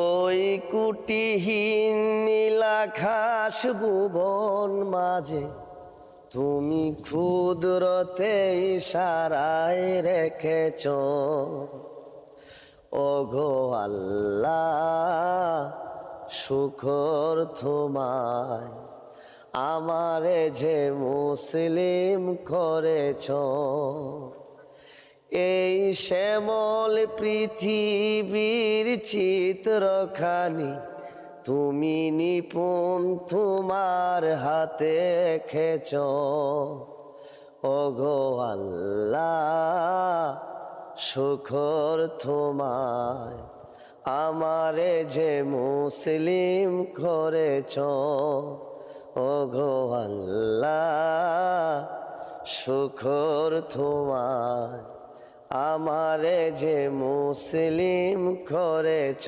ওই কুটিহীন নীলাখাস ভুবন মাঝে তুমি ক্ষুদ্রতে ইশারায় রেখেছ ওগো আল্লাহ, শুকর তোমায় আমারে যে মুসলিম করেছ। এই শ্যামল পৃথিবীর চিত্রখানি তুমি নিপুণ তোমার হাতে এঁকেছ ওগো আল্লাহ, শুকর তোমায় আমারে যে মুসলিম করেছ ওগো আল্লাহ, শুকর তোমায় আমারে যে মুসলিম করেছ।